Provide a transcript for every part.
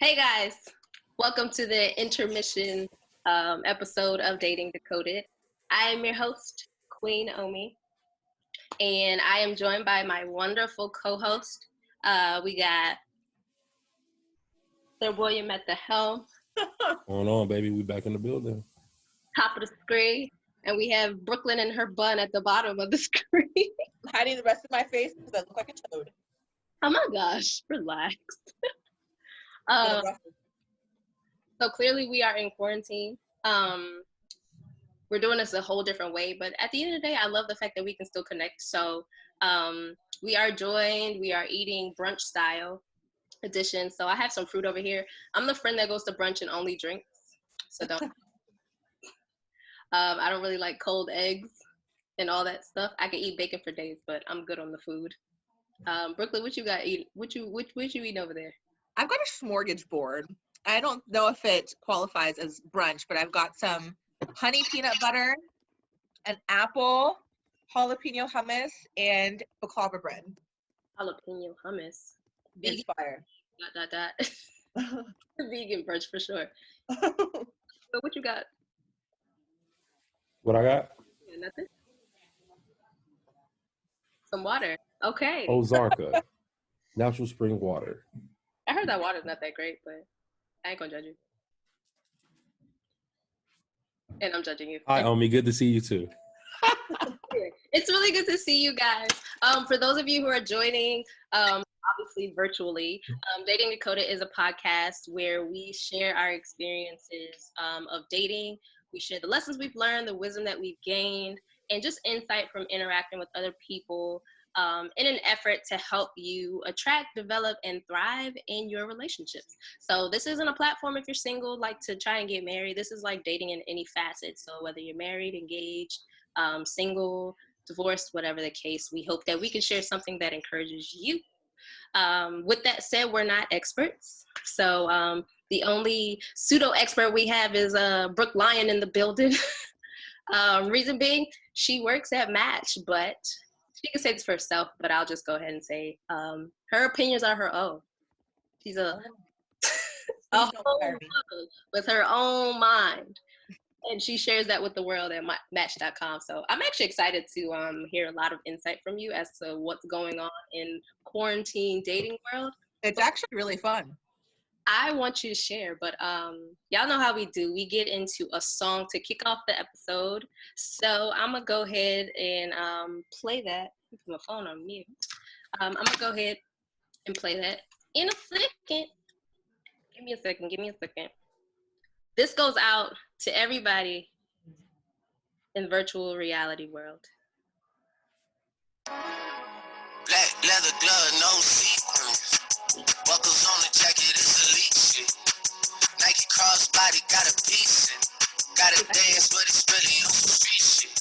Hey guys, welcome to the Intermission episode of Dating Decoded. I am your host, Queen Omi, and I am joined by my wonderful co-host. We got Sir William at the helm. What's going on, baby? We back in the building. Top of the screen, and we have Brooklyn and her bun at the bottom of the screen. I'm hiding the rest of my face because I look like a toad. Oh my gosh, relax. So clearly we are in quarantine. We're doing this a whole different way, but at the end of the day, I love the fact that we can still connect. So we are joined, we are eating brunch style edition. So I have some fruit over here. I'm the friend that goes to brunch and only drinks. So don't. I don't really like cold eggs and all that stuff. I can eat bacon for days, but I'm good on the food. Brooklyn, what you got eat? What you eating over there? I've got a smorgasbord. I don't know if it qualifies as brunch, but I've got some honey peanut butter, an apple, jalapeno hummus, and baklava bread. Jalapeno hummus. Vegan. Inspire. Vegan brunch for sure. So what you got? What I got? Yeah, nothing. Some water. Okay. Ozarka. Natural spring water. I heard that water's not that great, but I ain't gonna judge you. And I'm judging you. Hi, Omi. Good to see you too. It's really good to see you guys. For those of you who are joining, obviously virtually, Dating Decoded is a podcast where we share our experiences of dating. We share the lessons we've learned, the wisdom that we've gained, and just insight from interacting with other people in an effort to help you attract, develop, and thrive in your relationships. So this isn't a platform if you're single, like to try and get married. This is like dating in any facet. So whether you're married, engaged, single, divorced, whatever the case, we hope that we can share something that encourages you. With that said, we're not experts. So the only pseudo-expert we have is Brooke Lyon in the building. Reason being, she works at Match, but she can say this for herself, but I'll just go ahead and say her opinions are her own. She's a whole woman with her own mind. And she shares that with the world at Match.com. So I'm actually excited to hear a lot of insight from you as to what's going on in quarantine dating world. It's actually really fun. I want you to share, but y'all know how we do. We get into a song to kick off the episode. So I'm going to go ahead and play that. Put my phone on mute. I'm going to go ahead and play that in a second. Give me a second. This goes out to everybody in virtual reality world. Black leather glove, no sequins. Buckles on the jacket, it's elite shit. Nike crossbody got a piece in. Gotta dance, but it's really on some street shit.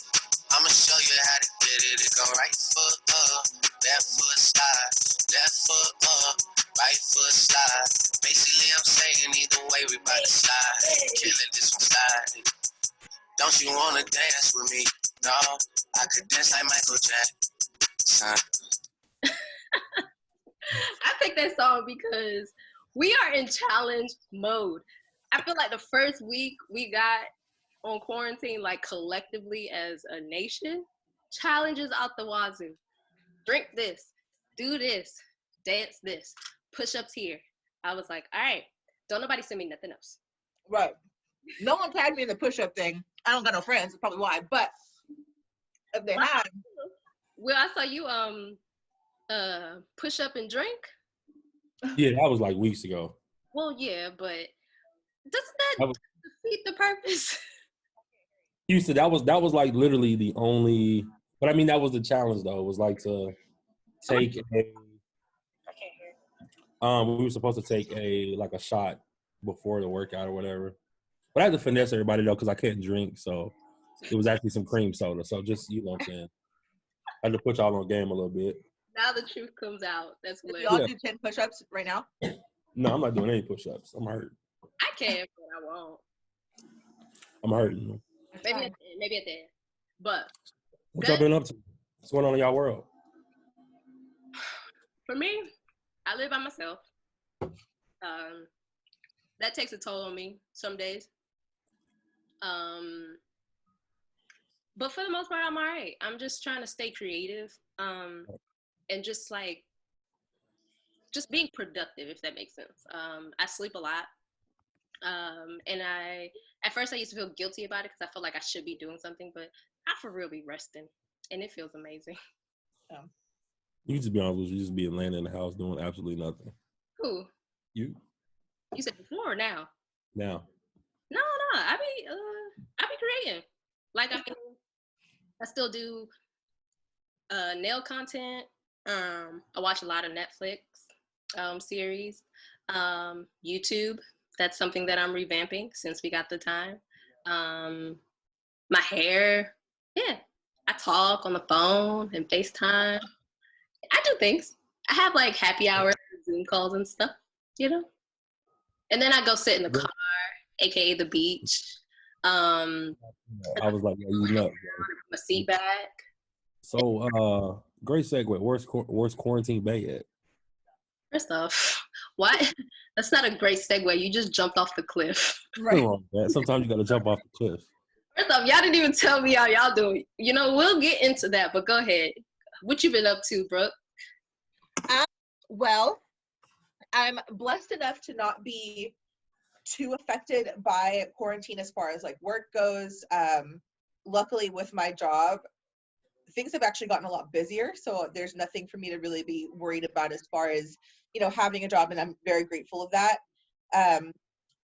I'ma show you how to get it. It go right foot up, left foot slide, left foot up, right foot slide. Basically, I'm saying either way we bout to slide. Killing this one slide. Don't you wanna dance with me? No, I could dance like Michael Jackson. I picked that song because we are in challenge mode. I feel like the first week we got on quarantine, like collectively as a nation, challenges out the wazoo. Drink this, do this, dance this, push-ups here. I was like, all right, don't nobody send me nothing else. Right. No one tagged me in the push-up thing. I don't got no friends. That's probably why. But if they had. Well, I saw you push up and drink. Yeah, that was like weeks ago. Well, yeah, but doesn't that defeat the purpose? Houston, that was like literally the only. But I mean, that was the challenge though. It was like to take a. I can't hear. We were supposed to take a shot before the workout or whatever. But I had to finesse everybody though because I couldn't drink, so it was actually some cream soda. So just what I'm saying. I had to put y'all on game a little bit. Now the truth comes out. That's hilarious. Y'all do 10 push-ups right now? No, I'm not doing any push-ups. I'm hurt. I can, but I won't. I'm hurting. Maybe at the end. But what y'all been up to? What's going on in y'all world? For me, I live by myself. that takes a toll on me some days. But for the most part, I'm all right. I'm just trying to stay creative, and just like just being productive, if that makes sense. I sleep a lot, and at first I used to feel guilty about it because I felt like I should be doing something, but I for real be resting, and it feels amazing. You just be honest with you, just be laying in the house doing absolutely nothing. Who? You said before or now? now. No, I be creating. Like, I mean, I still do nail content. I watch a lot of Netflix series, YouTube. That's something that I'm revamping since we got the time. My hair, yeah. I talk on the phone and FaceTime. I do things. I have like happy hours, Zoom calls and stuff, you know. And then I go sit in the car, aka the beach. I was like, yeah, you know, my seat back. So, great segue. Where's Quarantine Bay at? First off, what? That's not a great segue. You just jumped off the cliff. Right. Sometimes you got to jump off the cliff. First off, y'all didn't even tell me how y'all doing. You know, we'll get into that, but go ahead. What you been up to, Brooke? Well, I'm blessed enough to not be too affected by quarantine as far as like work goes. Luckily with my job, things have actually gotten a lot busier, so there's nothing for me to really be worried about as far as, you know, having a job, and I'm very grateful of that.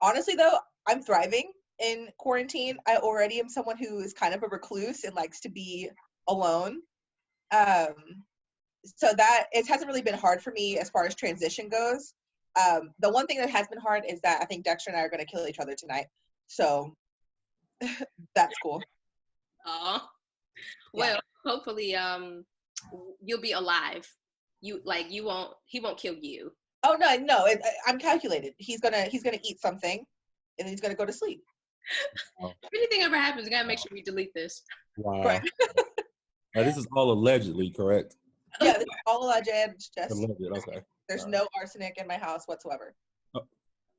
Honestly though, I'm thriving in quarantine. I already am someone who is kind of a recluse and likes to be alone. So that it hasn't really been hard for me as far as transition goes. The one thing that has been hard is that I think Dexter and I are going to kill each other tonight. So that's cool. Well, hopefully you'll be alive. He won't kill you. Oh no, I'm calculated. He's gonna eat something and then he's gonna go to sleep. If anything ever happens, we gotta make sure we delete this. Wow. Right. Now, this is all allegedly, correct? Yeah, this is all alleged. Just Alleged, okay. there's no arsenic in my house whatsoever.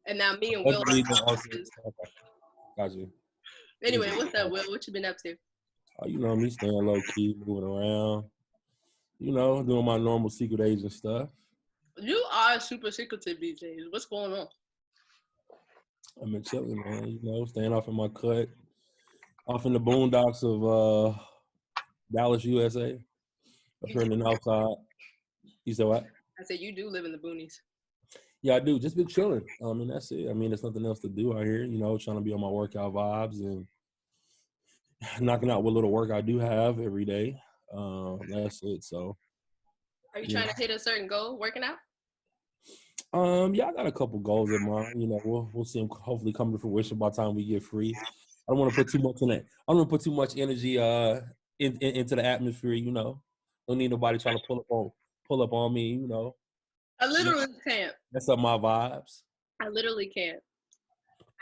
And now me and Will. Okay. Got you. Anyway, what's up, Will? What you been up to? You know me, staying low key, moving around. You know, doing my normal secret agent stuff. You are super secretive these days. What's going on? I've been chilling, man. You know, staying off in my cut, off in the boondocks of Dallas, USA. Up here in the north side. You said what? I said you do live in the boonies. Yeah, I do. Just been chilling. And that's it. I mean, there's nothing else to do out here. You know, trying to be on my workout vibes and knocking out what little work I do have every day. That's it. So. Are you trying to hit a certain goal working out? Yeah, I got a couple goals in mind. You know, we'll see them hopefully come to fruition by the time we get free. I don't want to put too much in it. I don't want to put too much energy into the atmosphere. You know, don't need nobody trying to pull up on me. You know, I literally can't. That's up my vibes. I literally can't.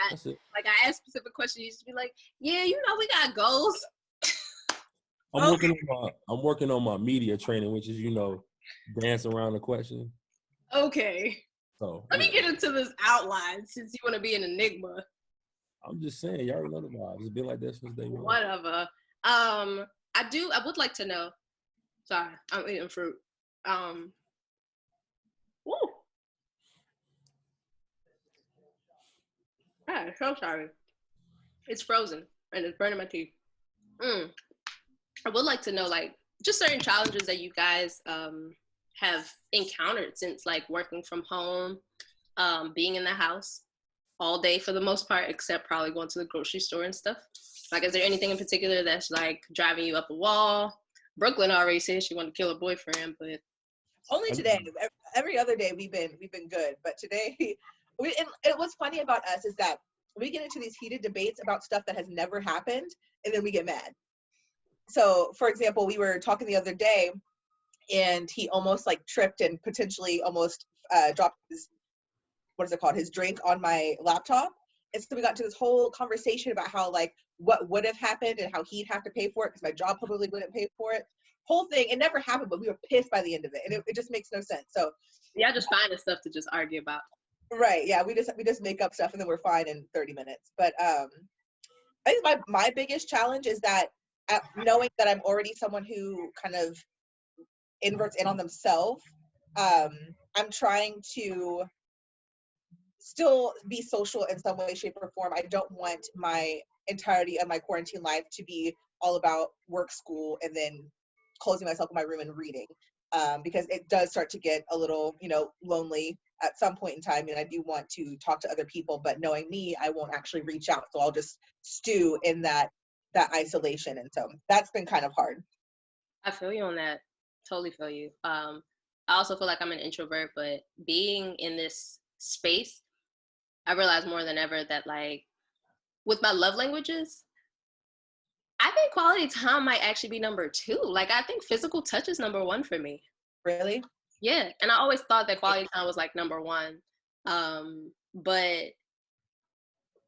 That's it. Like I ask specific questions, you used to be like, "Yeah, you know, we got goals." I'm working on my media training, which is, you know, dance around the question. Okay. So let me get into this outline since you want to be an enigma. I'm just saying, y'all already know the vibes. It's been like this since day one. Whatever. I would like to know. Sorry, I'm eating fruit. Woo. I'm so sorry. It's frozen and it's burning my teeth. I would like to know, like, just certain challenges that you guys have encountered since, like, working from home, being in the house all day for the most part, except probably going to the grocery store and stuff. Like, is there anything in particular that's, like, driving you up a wall? Brooklyn already said she wanted to kill her boyfriend, but only today. Every other day we've been good, but today and what's funny about us is that we get into these heated debates about stuff that has never happened, and then we get mad. So, for example, we were talking the other day, and he almost like tripped and potentially almost dropped his drink on my laptop. And so we got into this whole conversation about how, like, what would have happened and how he'd have to pay for it because my job probably wouldn't pay for it. Whole thing, it never happened, but we were pissed by the end of it, and it just makes no sense. So yeah, just finding stuff to just argue about. Right. Yeah. We just make up stuff and then we're fine in 30 minutes. But I think my biggest challenge is that knowing that I'm already someone who kind of inverts in on themselves, I'm trying to still be social in some way, shape, or form. I don't want my entirety of my quarantine life to be all about work, school, and then closing myself in my room and reading, because it does start to get a little, lonely at some point in time. And I do want to talk to other people, but knowing me, I won't actually reach out. So I'll just stew in that isolation. And so that's been kind of hard. I feel you on that. Totally feel you. I also feel like I'm an introvert, but being in this space, I realize more than ever that, like, with my love languages, I think quality time might actually be number 2. Like, I think physical touch is number 1 for me. Really? Yeah. And I always thought that quality time was like number 1. But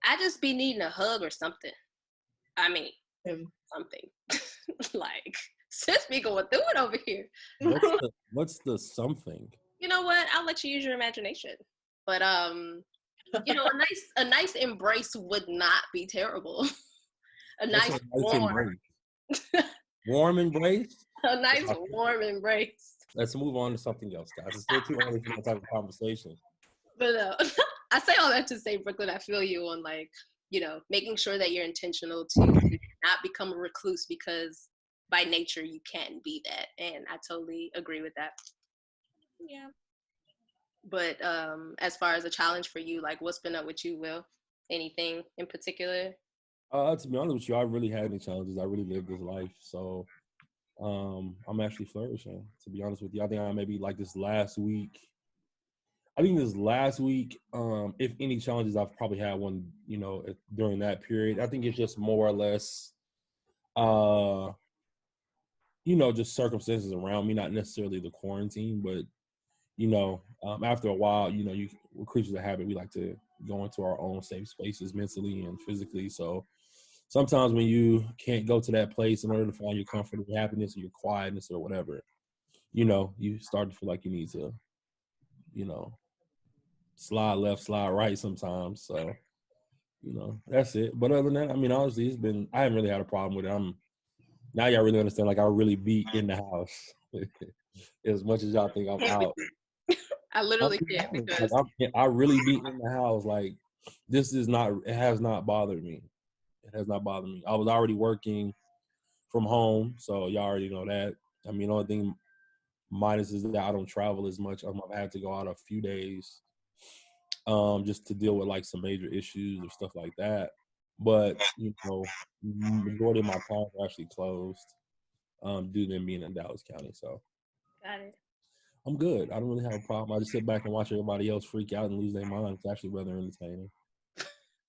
I just be needing a hug or something. I mean, something. Like, sis be going through it over here. What's the something? You know what? I'll let you use your imagination. But a nice embrace would not be terrible. A nice warm embrace. A nice warm embrace. Let's move on to something else, guys. It's still too early for that type of conversation. But I say all that to say, Brooklyn, I feel you on, like, making sure that you're intentional to not become a recluse, because by nature you can be that. And I totally agree with that. Yeah. But as far as a challenge for you, like, what's been up with you, Will? Anything in particular? To be honest with you, I really had any challenges. I really lived this life. So I'm actually flourishing, to be honest with you. I think I maybe like this last week. If any challenges, I've probably had one, during that period. I think it's just more or less, just circumstances around me, not necessarily the quarantine, but, after a while, we're creatures of habit. We like to go into our own safe spaces mentally and physically. So sometimes when you can't go to that place in order to find your comfort or happiness or your quietness or whatever, you start to feel like you need to, slide left, slide right sometimes. So, that's it. But other than that, I mean, honestly, I haven't really had a problem with it. Now y'all really understand, like, I really be in the house as much as y'all think I'm out. I literally can't, because I really be in the house. Like, it has not bothered me. It has not bothered me. I was already working from home, so y'all already know that. I mean, the only thing minus is that I don't travel as much. I've had to go out a few days just to deal with, like, some major issues or stuff like that. But, majority of my clients are actually closed due to them being in Dallas County. So got it. I'm good. I don't really have a problem. I just sit back and watch everybody else freak out and lose their mind. It's actually rather entertaining.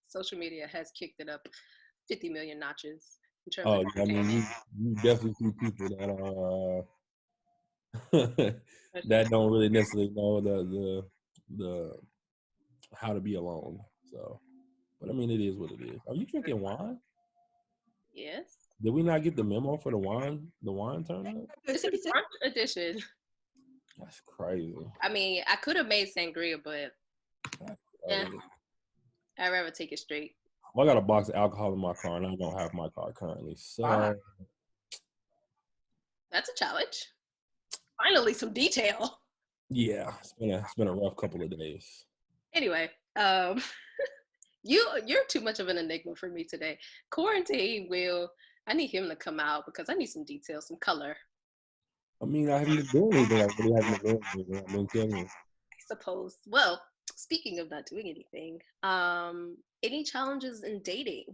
Social media has kicked it up 50 million notches. Oh, I mean, you definitely see people that that don't really necessarily know the how to be alone. So, but I mean, it is what it is. Are you drinking wine? Yes. Did we not get the memo for the wine tournament? It's a brunch edition. That's crazy. I mean, I could have made sangria, but I'd rather take it straight. Well, I got a box of alcohol in my car, and I don't have my car currently. So that's a challenge. Finally, some detail. Yeah, it's been a rough couple of days. Anyway, you're too much of an enigma for me today. Quarantine, Will. I need him to come out because I need some detail, some color. I mean, I haven't been doing anything. I really haven't been doing anything. I've been killing. I suppose. Well, speaking of not doing anything, any challenges in dating?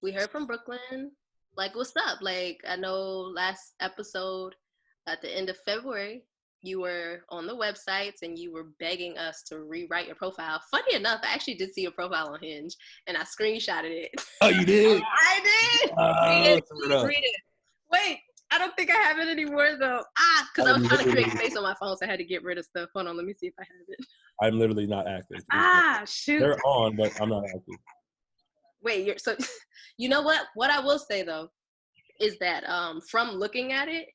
We heard from Brooklyn. Like, what's up? Like, I know last episode at the end of February, you were on the websites and you were begging us to rewrite your profile. Funny enough, I actually did see your profile on Hinge and I screenshotted it. Oh, you did? I did. Read it. Wait, I don't think I have it anymore though. Because I was trying to create space on my phone, so I had to get rid of stuff. Hold on, let me see if I have it. I'm literally not active. Shoot. They're on, but I'm not active. Wait, so you know what? What I will say though is that from looking at it,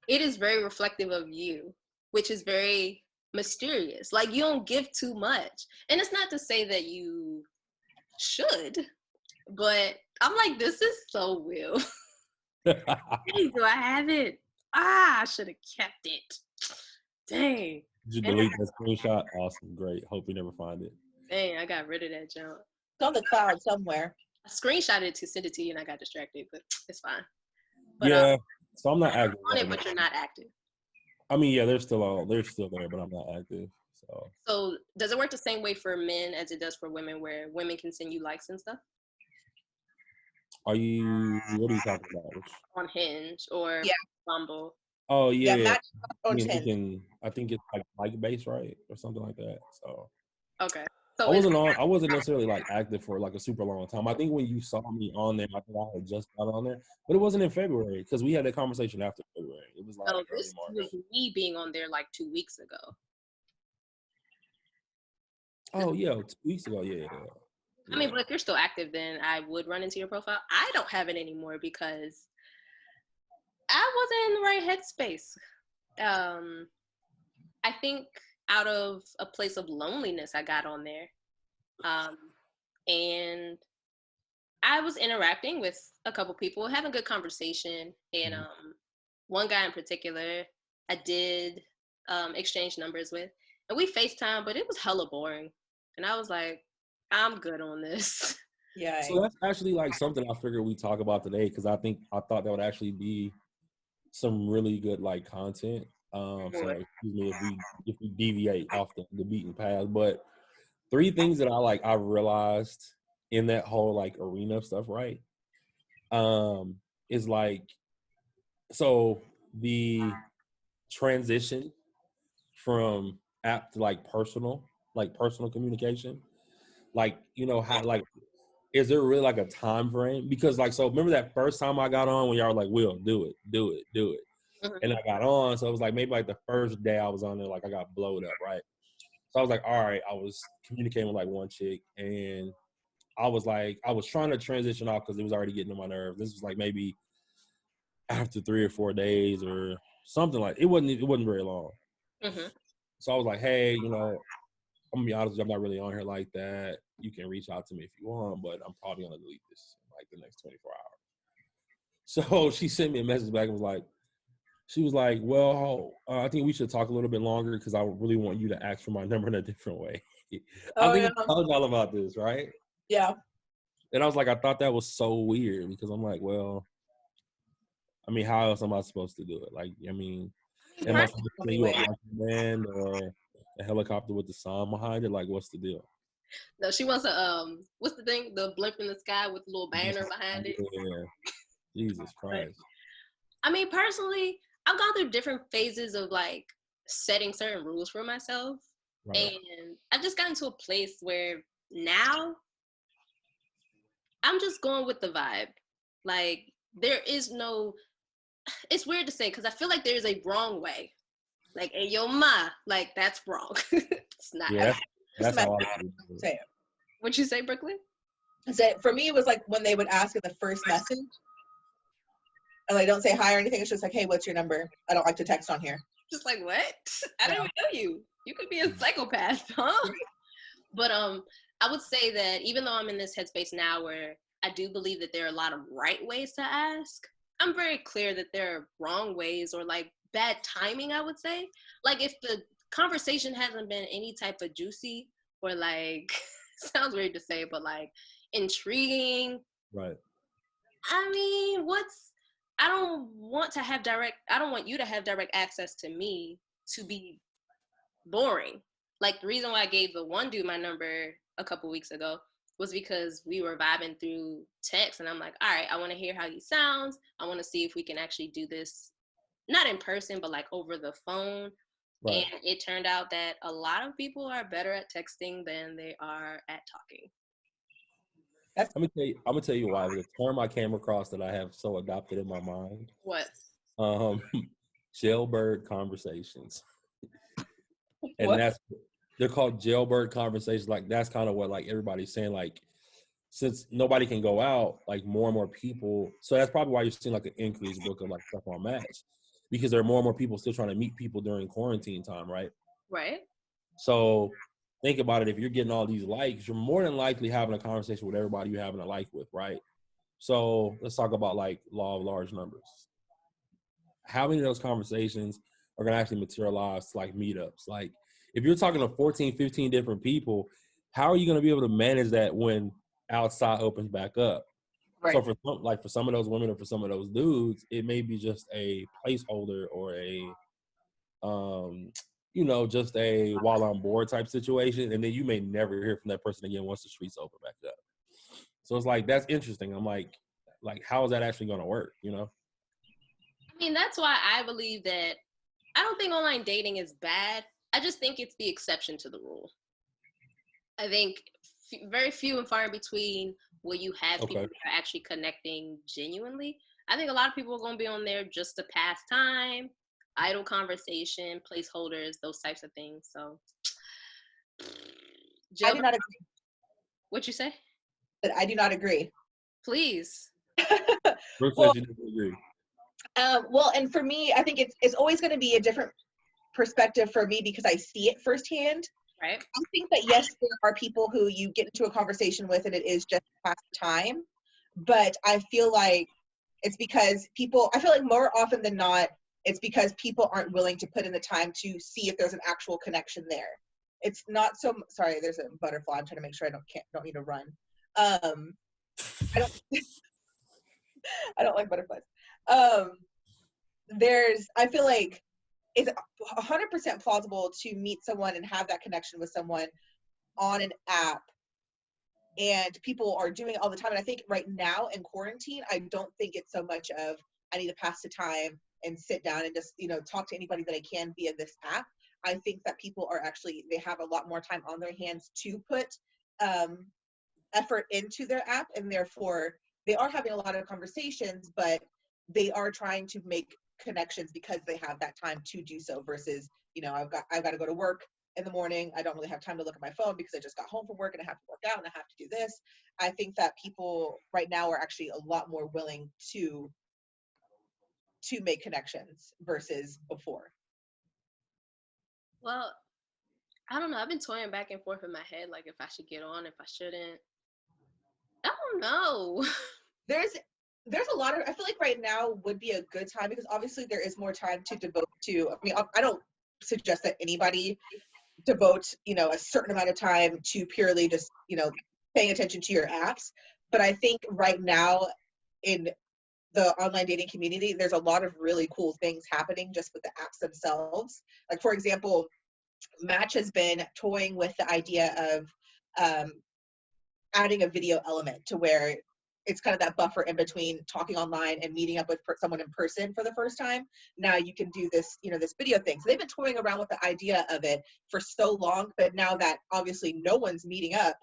it is very reflective of you, which is very mysterious. Like, you don't give too much. And it's not to say that you should, but I'm like, this is so Will. Dang, do I have it? I should have kept it. Dang. Did you delete that screenshot? Awesome, great. Hope you never find it. Dang, I got rid of that junk. It's on the cloud somewhere. I screenshotted it to send it to you and I got distracted, but it's fine. But, yeah, so I'm not active on it, but you're not active. I mean, yeah, they're still there, but I'm not active. So does it work the same way for men as it does for women, where women can send you likes and stuff? What are you talking about? On Hinge or Bumble? Oh yeah, I think it's like based, right, or something like that. So okay. So I wasn't necessarily like active for like a super long time. I think when you saw me on there, I think I had just got on there, but it wasn't in February because we had that conversation after February. It was like this was me being on there like 2 weeks ago. Oh yeah, 2 weeks ago. Yeah. I mean, but if you're still active, then I would run into your profile. I don't have it anymore because I wasn't in the right headspace. I think out of a place of loneliness, I got on there. And I was interacting with a couple people, having good conversation. And one guy in particular, I did exchange numbers with. And we FaceTime, but it was hella boring. And I was like, I'm good on this. Yeah. So that's actually like something I figured we talk about today because I thought that would actually be some really good like content. So excuse me if we deviate off the beaten path, but 3 things that I realized in that whole like arena of stuff, right? Is like, so the transition from app to like personal communication, like, you know, how, like, is there really like a time frame? Because like, so remember that first time I got on when y'all were like, Will, do it. And I got on, so it was like maybe like the first day I was on there, like I got blowed up, right? So I was like, all right, I was communicating with like one chick, and I was trying to transition off because it was already getting on my nerves. This was like maybe after 3 or 4 days or something like. It wasn't very long. So I was like, hey, you know, I'm gonna be honest with you, I'm not really on here like that. You can reach out to me if you want, but I'm probably gonna delete this in like the next 24 hours. So she sent me a message back and was like, well, I think we should talk a little bit longer because I really want you to ask for my number in a different way. I think I told y'all about this, right? Yeah. And I was like, I thought that was so weird because I'm like, well, I mean, how else am I supposed to do it? Like, I mean, am I supposed to do a marching band or a helicopter with the song behind it? Like, what's the deal? No, she wants a what's the thing? The blimp in the sky with the little banner behind it. Yeah. Jesus Christ. I mean, personally, I've gone through different phases of like setting certain rules for myself. Right. And I've just gotten to a place where now I'm just going with the vibe. Like, there is no, it's weird to say because I feel like there's a wrong way. Like, hey, yo, ma, like, that's wrong. It's not. Yeah, that's how I say it. What'd you say, Brooklyn? For me, it was like when they would ask in the first message, and they don't say hi or anything. It's just like, hey, what's your number? I don't like to text on here. Just like, what? I don't even know you. You could be a psychopath, huh? But I would say that even though I'm in this headspace now where I do believe that there are a lot of right ways to ask, I'm very clear that there are wrong ways or like bad timing, I would say. Like, if the conversation hasn't been any type of juicy or like, sounds weird to say, but like intriguing. Right. I mean, I don't want you to have direct access to me to be boring. Like, the reason why I gave the one dude my number a couple weeks ago was because we were vibing through text, and I'm like, all right, I want to hear how he sounds. I want to see if we can actually do this, not in person, but like over the phone. Right. And it turned out that a lot of people are better at texting than they are at talking. I'm gonna tell you why. The term I came across that I have so adopted in my mind. What? Jailbird conversations. And they're called jailbird conversations. Like, that's kind of what like everybody's saying. Like, since nobody can go out, like more and more people. So that's probably why you're seeing like an increased book of like stuff on Match, because there are more and more people still trying to meet people during quarantine time, right? Right. So think about it. If you're getting all these likes, you're more than likely having a conversation with everybody you're having a like with, right? So let's talk about like law of large numbers. How many of those conversations are going to actually materialize to like meetups? Like if you're talking to 14, 15 different people, how are you going to be able to manage that when outside opens back up? Right. So for some of those women or for some of those dudes, it may be just a placeholder or a just a while on board type situation, and then you may never hear from that person again once the streets open back up. So it's like that's interesting. I'm like how is that actually going to work? I mean, that's why I believe that I don't think online dating is bad. I just think it's the exception to the rule. I think very few and far in between will you have people that are actually connecting genuinely. I think a lot of people are going to be on there just to pass time, idle conversation, placeholders, those types of things. So, I do not agree. What you say? But I do not agree. Please. Well, and for me, I think it's always going to be a different perspective for me because I see it firsthand. Right. I think that yes, there are people who you get into a conversation with and it is just past time, but I feel like it's because I feel like more often than not, it's because people aren't willing to put in the time to see if there's an actual connection there. It's not so. Sorry, there's a butterfly. I'm trying to make sure I don't need to run. I don't. I don't like butterflies. I feel like it's 100% plausible to meet someone and have that connection with someone on an app, and people are doing it all the time. And I think right now in quarantine, I don't think it's so much of I need to pass the time and sit down and just talk to anybody that I can via this app. I think that people are actually, they have a lot more time on their hands to put effort into their app, and therefore they are having a lot of conversations, but they are trying to make connections because they have that time to do so versus, I've got to go to work in the morning. I don't really have time to look at my phone because I just got home from work and I have to work out and I have to do this. I think that people right now are actually a lot more willing to make connections versus before. Well, I don't know. I've been toying back and forth in my head, like if I should get on, if I shouldn't. I don't know. There's a lot of, I feel like right now would be a good time because obviously there is more time to devote to, I mean, I don't suggest that anybody devote, a certain amount of time to purely just, paying attention to your apps. But I think right now in the online dating community, there's a lot of really cool things happening just with the apps themselves. Like, for example, Match has been toying with the idea of adding a video element to where it's kind of that buffer in between talking online and meeting up with someone in person for the first time. Now you can do this, this video thing. So they've been toying around with the idea of it for so long, but now that obviously no one's meeting up,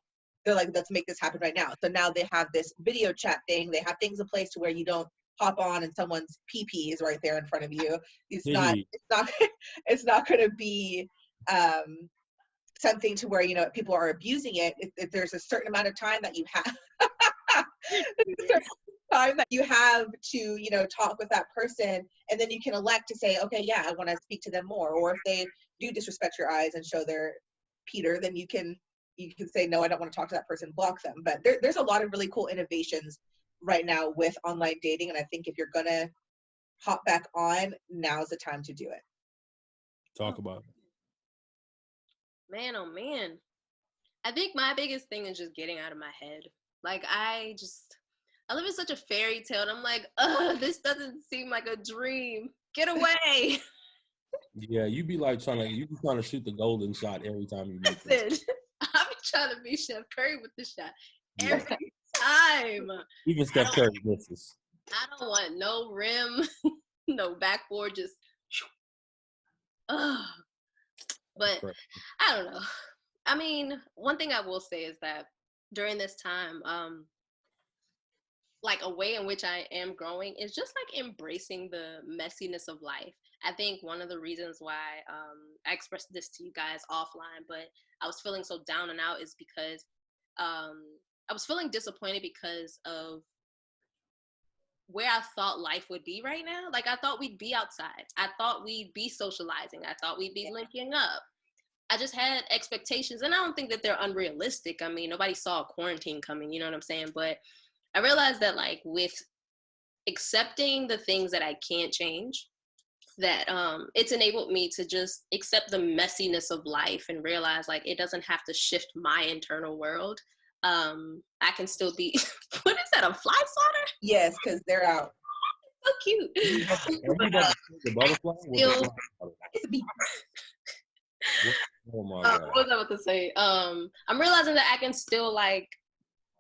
they're like, let's make this happen right now. So now they have this video chat thing. They have things in place to where you don't hop on and someone's PP is right there in front of you. It's not going to be something to where, people are abusing it. If there's a certain amount of time that you have, time that you have to, talk with that person, and then you can elect to say, okay, yeah, I want to speak to them more. Or if they do disrespect your eyes and show their Peter, then you can say, no, I don't want to talk to that person, block them. But there's a lot of really cool innovations right now with online dating, and I think if you're gonna hop back on, now's the time to do it. Talk about it. Man, oh man. I think my biggest thing is just getting out of my head. Like, I live in such a fairy tale, and I'm like, this doesn't seem like a dream. Get away. Yeah, you be like trying to shoot the golden shot every time you meet them. I be trying to be Chef Curry with the shot every time. Even Steph Curry misses. I don't want no rim, no backboard, just but I don't know. I mean, one thing I will say is that during this time, like a way in which I am growing is just like embracing the messiness of life. I think one of the reasons why I expressed this to you guys offline, but I was feeling so down and out is because I was feeling disappointed because of where I thought life would be right now. Like, I thought we'd be outside. I thought we'd be socializing. I thought we'd be linking up. I just had expectations, and I don't think that they're unrealistic. I mean, nobody saw quarantine coming, you know what I'm saying? But I realized that, like, with accepting the things that I can't change, that it's enabled me to just accept the messiness of life and realize, like, it doesn't have to shift my internal world. I can still be, what is that, a fly swatter? Yes, because they're out. So cute. The butterfly? Still, Oh my what God. was I about to say? I'm realizing that I can still, like,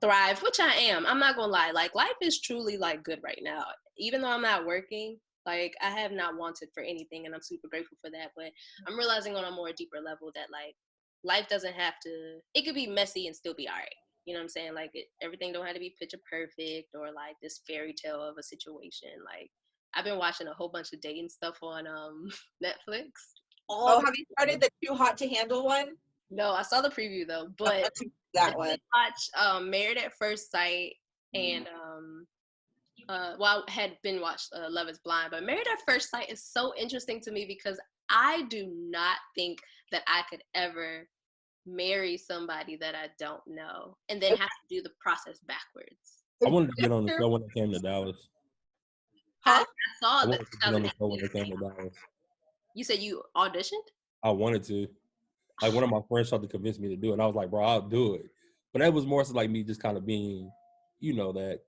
thrive, which I am. I'm not gonna lie. Like, life is truly, like, good right now. Even though I'm not working, like, I have not wanted for anything, and I'm super grateful for that. But I'm realizing on a more deeper level that, like, life doesn't have to, it could be messy and still be all right. You know what I'm saying? Like, everything don't have to be picture perfect or, like, this fairy tale of a situation. Like, I've been watching a whole bunch of dating stuff on Netflix. Oh, have you started the Too Hot to Handle one? No, I saw the preview though, but that one. I watch Married at First Sight and well, I had been watched Love is Blind, but Married at First Sight is so interesting to me because I do not think that I could ever marry somebody that I don't know and then have to do the process backwards. I wanted to get on the show when I came to Dallas. Huh? I saw I that. wanted to get on the show when I came to Dallas. You said you auditioned? I wanted to. Like, one of my friends tried to convince me to do it, and I was like, bro, I'll do it. But that was more so like me just kind of being, you know, that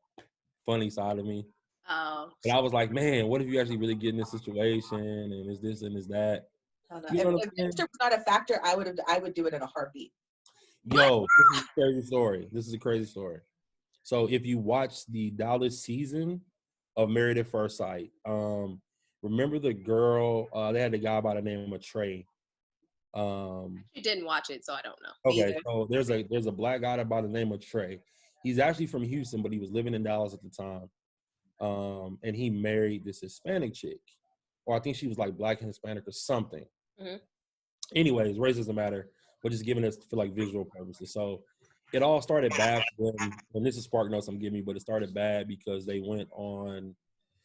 funny side of me. Oh. But I was like, man, what if you actually really get in this situation and is this and is that? You know If Mr. was not a factor, I would do it in a heartbeat. Yo, this is a crazy story. This is a crazy story. So if you watch the Dallas season of Married at First Sight, remember the girl, they had a guy by the name of Trey. You didn't watch it, so I don't know. Okay, so there's a black guy by the name of Trey. He's actually from Houston, but he was living in Dallas at the time. And he married this Hispanic chick, or I think she was like black and Hispanic or something. Mm-hmm. Anyways, race doesn't matter, but just giving us for like visual purposes. So it all started bad when, and this is Spark Notes I'm giving you, but it started bad because they went on.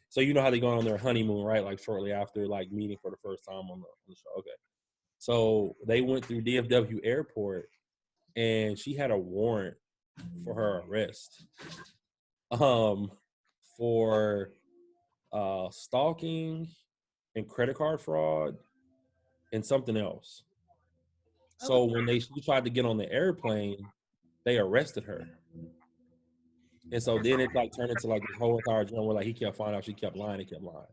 So you know how they go on their honeymoon, right? Like shortly after like meeting for the first time on the show. Okay. So they went through DFW airport and she had a warrant for her arrest. For stalking and credit card fraud and something else. So when she tried to get on the airplane, they arrested her. And so then it like turned into like this whole entire drama where like he kept finding out she kept lying and kept lying.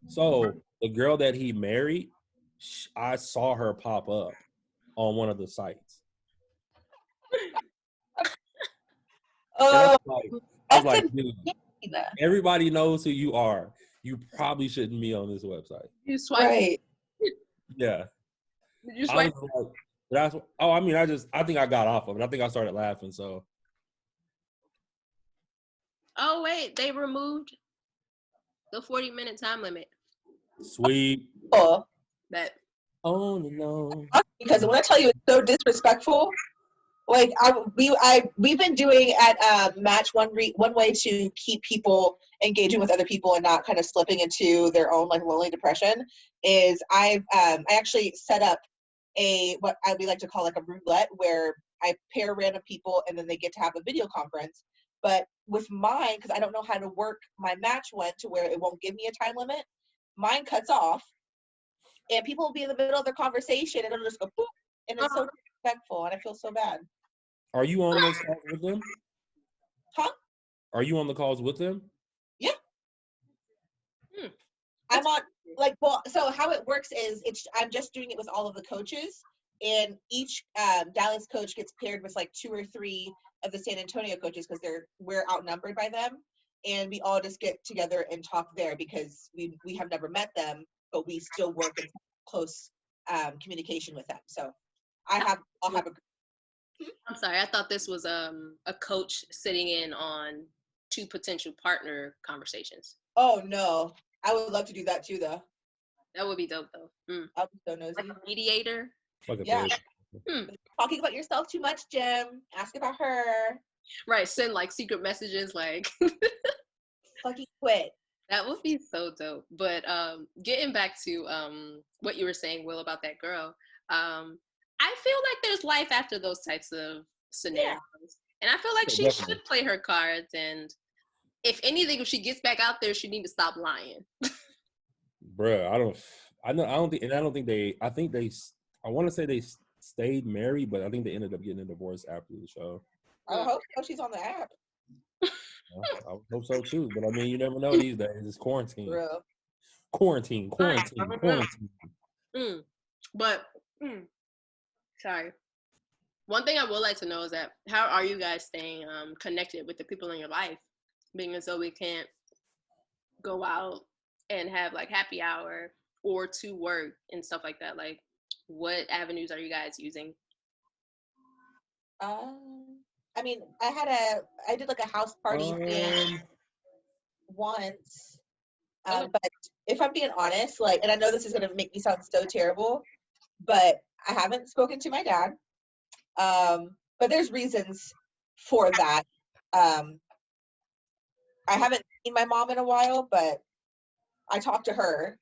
So the girl that he married, I saw her pop up on one of the sites. I was like, dude, everybody knows who you are. You probably shouldn't be on this website. You swipe. Right. Yeah. Did you swipe? I think I got off of it. I think I started laughing. So. Oh wait, they removed the 40-minute time limit. Sweet. Oh. That. Oh no. Because when I tell you it's so disrespectful, like we've been doing at Match one way to keep people engaging with other people and not kind of slipping into their own like lonely depression is I actually set up what we like to call like a roulette where I pair random people and then they get to have a video conference. But with mine, because I don't know how to work my Match one to where it won't give me a time limit, mine cuts off and people will be in the middle of their conversation and it'll just go boop, and it's so disrespectful and I feel so bad. Are you on those calls with them? Huh? Are you on the calls with them? Yeah. I'm on so how it works is I'm just doing it with all of the coaches, and each Dallas coach gets paired with like 2 or 3 of the San Antonio coaches because we're outnumbered by them, and we all just get together and talk there because we have never met them, but we still work in close communication with them. So I'll have a group. I'm sorry, I thought this was a coach sitting in on 2 potential partner conversations. Oh no, I would love to do that too though. That would be dope though. I'll be so nosy. Like a mediator. Yeah. Talking about yourself too much, Jim. Ask about her. Right, send like secret messages like fucking quit. That would be so dope. But getting back to what you were saying, Will, about that girl, I feel like there's life after those types of scenarios. And I feel like she definitely. should play her cards, and if anything, if she gets back out there, she need to stop lying. Bruh, I don't think, and I don't think I think I want to say they stayed married, but I think they ended up getting a divorce after the show. I hope so. She's on the app. I hope so too, but I mean, you never know these days. It's quarantine. Real. Quarantine. But sorry. One thing I would like to know is that how are you guys staying connected with the people in your life, being as though we can't go out and have like happy hour or to work and stuff like that? Like, what avenues are you guys using? I mean, I did like a house party thing once. But if I'm being honest, like, and I know this is gonna make me sound so terrible, but I haven't spoken to my dad. But there's reasons for that. I haven't seen my mom in a while, but I talked to her.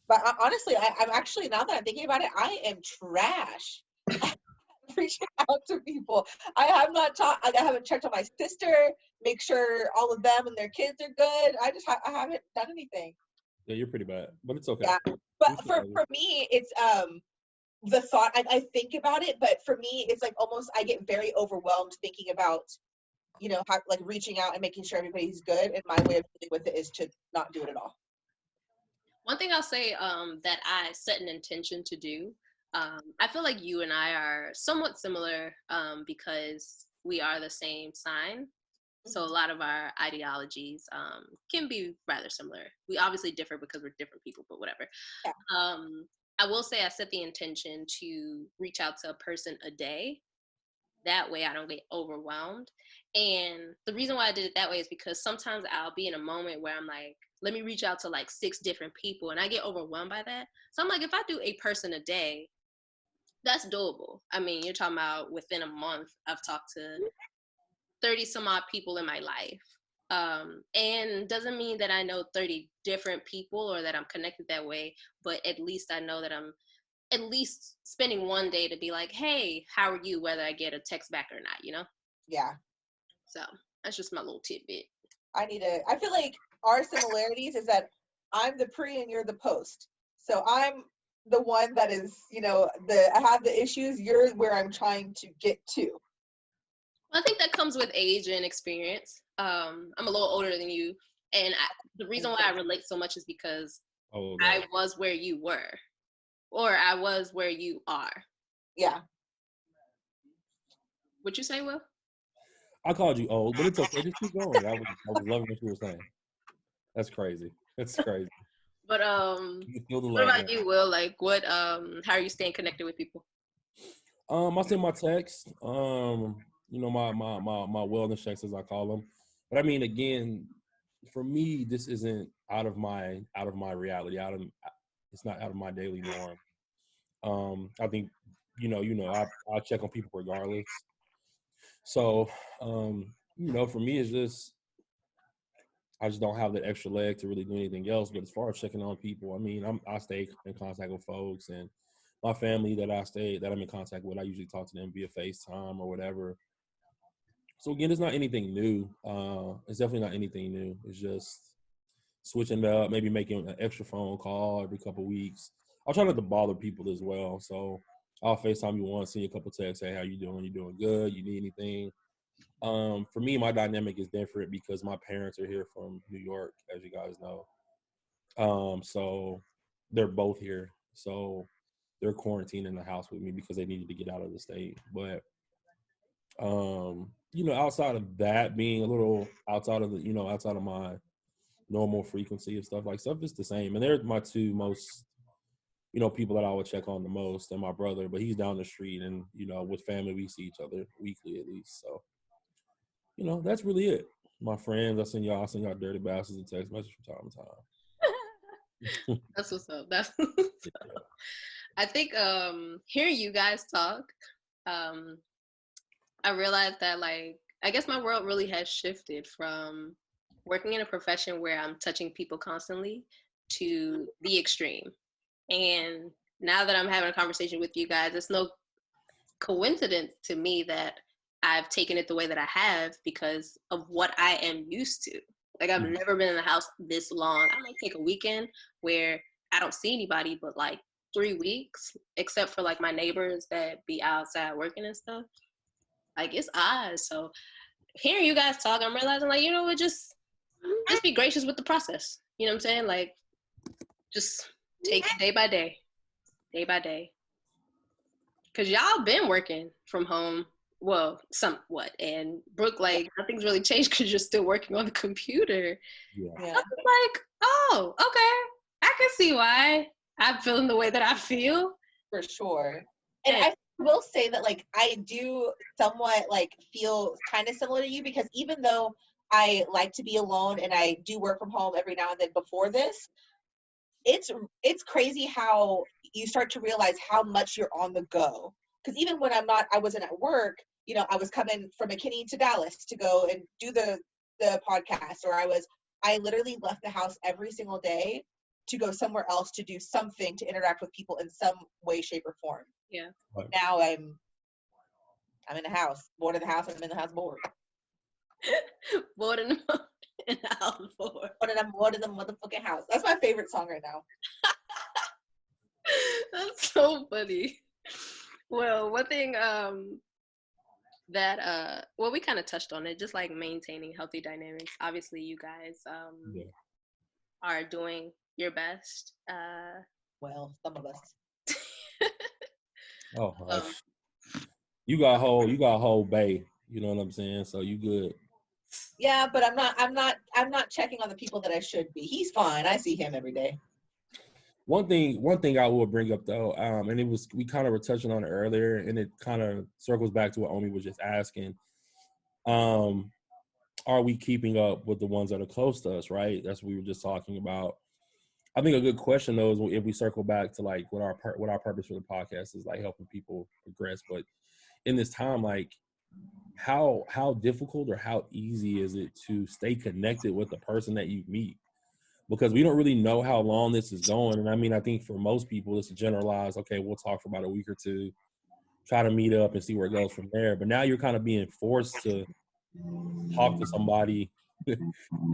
But honestly, I'm actually, now that I'm thinking about it, I am trash reaching out to people. I have not I haven't checked on my sister, make sure all of them and their kids are good. I haven't done anything. Yeah, you're pretty bad, but it's okay. Yeah, but for me, it's the thought. I think about it, but for me, it's like almost I get very overwhelmed thinking about, you know, how, like reaching out and making sure everybody's good. And my way of dealing with it is to not do it at all. One thing I'll say that I set an intention to do, I feel like you and I are somewhat similar because we are the same sign. So a lot of our ideologies can be rather similar. We obviously differ because we're different people, but whatever. Yeah. I will say I set the intention to reach out to a person a day. That way I don't get overwhelmed. And the reason why I did it that way is because sometimes I'll be in a moment where I'm like, let me reach out to like 6 different people, and I get overwhelmed by that. So I'm like, if I do a person a day, that's doable. I mean, you're talking about within a month, I've talked to 30 some odd people in my life. And doesn't mean that I know 30 different people or that I'm connected that way, but at least I know that I'm at least spending one day to be like, hey, how are you? Whether I get a text back or not, you know? Yeah. So that's just my little tidbit. I feel like our similarities is that I'm the pre and you're the post. So I'm the one that is, you know, I have the issues. You're where I'm trying to get to. I think that comes with age and experience. I'm a little older than you, and the reason why I relate so much is because I was where you were, or I was where you are. Yeah. What'd you say, Will? I called you old, but it's okay. Just keep going. I was loving what you were saying. That's crazy. That's crazy. But what about you, Will? Like, what? How are you staying connected with people? I send my text. You know, my wellness checks, as I call them. But I mean, again, for me, this isn't out of my reality. It's not out of my daily norm. I think, I check on people regardless. So, you know, for me, it's just I just don't have the extra leg to really do anything else. But as far as checking on people, I mean, I stay in contact with folks, and my family that I'm in contact with, I usually talk to them via FaceTime or whatever. So again, it's not anything new. It's definitely not anything new. It's just switching it up, maybe making an extra phone call every couple of weeks. I'll try not to bother people as well. So I'll FaceTime you once, send you a couple texts, say, how you doing? You doing good? You need anything? For me, my dynamic is different because my parents are here from New York, as you guys know. So they're both here. So they're quarantined in the house with me because they needed to get out of the state. But you know, outside of that, being a little outside of my normal frequency of stuff is the same. And they're my 2 most, you know, people that I would check on the most, and my brother, but he's down the street, and, you know, with family, we see each other weekly at least. So, you know, that's really it. My friends, I send y'all dirty bastards a text message from time to time. That's what's up. That's what's up. I think hearing you guys talk, I realized that, like, I guess my world really has shifted from working in a profession where I'm touching people constantly to the extreme. And now that I'm having a conversation with you guys, it's no coincidence to me that I've taken it the way that I have because of what I am used to. Like, I've never been in the house this long. I might take a weekend where I don't see anybody, but like 3 weeks, except for like my neighbors that be outside working and stuff. Like, it's odd. So hearing you guys talk, I'm realizing, like, you know what, just be gracious with the process. You know what I'm saying? Like, just take it day by day. Because y'all been working from home. Well, somewhat. And Brooke, like, nothing's really changed because you're still working on the computer. Yeah. I'm like, oh, okay. I can see why I'm feeling the way that I feel. For sure. And I will say that, like, I do somewhat, like, feel kind of similar to you, because even though I like to be alone and I do work from home every now and then before this, it's crazy how you start to realize how much you're on the go. Because even when I wasn't at work, you know, I was coming from McKinney to Dallas to go and do the podcast, or I literally left the house every single day to go somewhere else to do something, to interact with people in some way, shape, or form. Yeah. But now I'm in the house, bored in the house, and I'm in the house bored. Bored in the house bored. But I'm bored in the motherfucking house. That's my favorite song right now. That's so funny. Well, one thing that we kind of touched on it, just like maintaining healthy dynamics. Obviously, you guys are doing your best. Well, some of us. Oh, you got whole bay. You know what I'm saying? So you good. Yeah, but I'm not checking on the people that I should be. He's fine. I see him every day. One thing I will bring up though, and we kind of were touching on it earlier, and it kind of circles back to what Omi was just asking. Are we keeping up with the ones that are close to us, right? That's what we were just talking about. I think a good question though is if we circle back to like what our purpose for the podcast is, like helping people progress. But in this time, like how difficult or how easy is it to stay connected with the person that you meet? Because we don't really know how long this is going. And I mean, I think for most people, it's a generalized, okay, we'll talk for about a week or two, try to meet up and see where it goes from there. But now you're kind of being forced to talk to somebody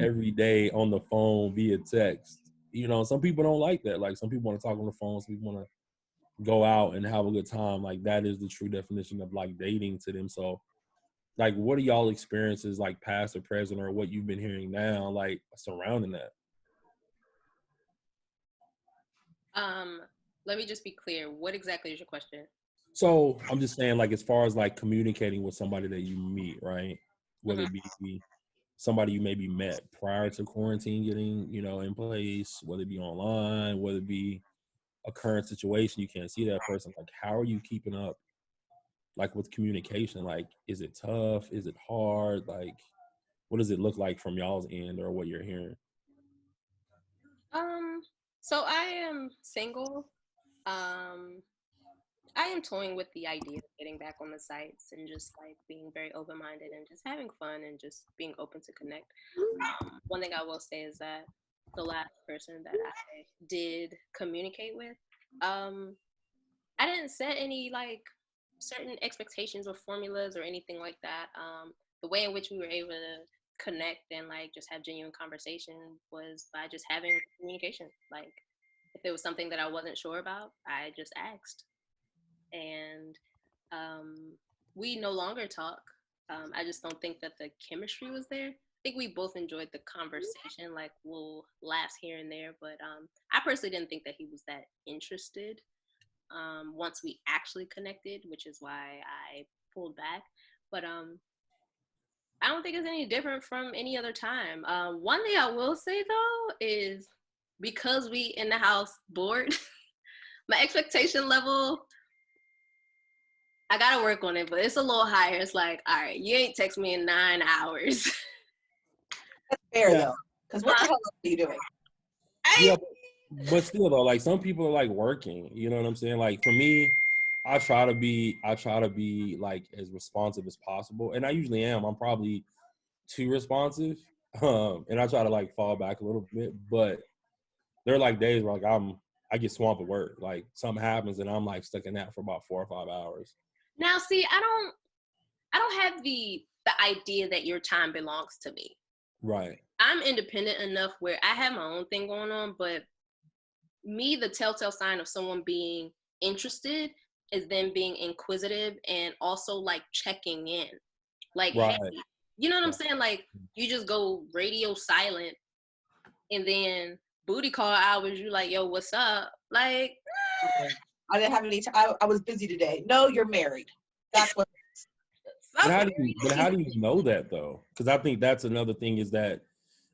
every day on the phone via text. You know, some people don't like that. Like, some people want to talk on the phone, some people want to go out and have a good time. Like, that is the true definition of like dating to them. So like, what are y'all experiences, like past or present, or what you've been hearing now, like surrounding that? Let me just be clear. What exactly is your question? So I'm just saying, like, as far as like communicating with somebody that you meet, right? Whether it be somebody you maybe met prior to quarantine getting, you know, in place, whether it be online, whether it be a current situation, you can't see that person. Like, how are you keeping up, like, with communication? Like, is it tough? Is it hard? Like, what does it look like from y'all's end, or what you're hearing? So I am single. I am toying with the idea of getting back on the sites and just like being very open-minded and just having fun and just being open to connect. One thing I will say is that the last person that I did communicate with, I didn't set any like certain expectations or formulas or anything like that. The way in which we were able to connect and like just have genuine conversation was by just having communication. Like, if there was something that I wasn't sure about, I just asked. And we no longer talk. I just don't think that the chemistry was there. I think we both enjoyed the conversation, like we'll laugh here and there, but I personally didn't think that he was that interested once we actually connected, which is why I pulled back. But I don't think it's any different from any other time. One thing I will say though is, because we in the house bored, my expectation level, I gotta work on it, but it's a little higher. It's like, all right, you ain't text me in 9 hours. That's fair though, because what the hell are you doing? Yeah, but still though, like, some people are like working. You know what I'm saying? Like, for me, I try to be like as responsive as possible, and I usually am. I'm probably too responsive, and I try to like fall back a little bit. But there are like days where like I get swamped with work. Like something happens and I'm like stuck in that for about 4 or 5 hours. Now, see, I don't have the idea that your time belongs to me. Right. I'm independent enough where I have my own thing going on, but me, the telltale sign of someone being interested is them being inquisitive and also like checking in. Like, Right. hey, you know what I'm saying? Like, you just go radio silent and then booty call hours, you like, yo, what's up? Like, I didn't have any time. I was busy today. No, you're married. That's what. But how do you know that though? Because I think that's another thing is that,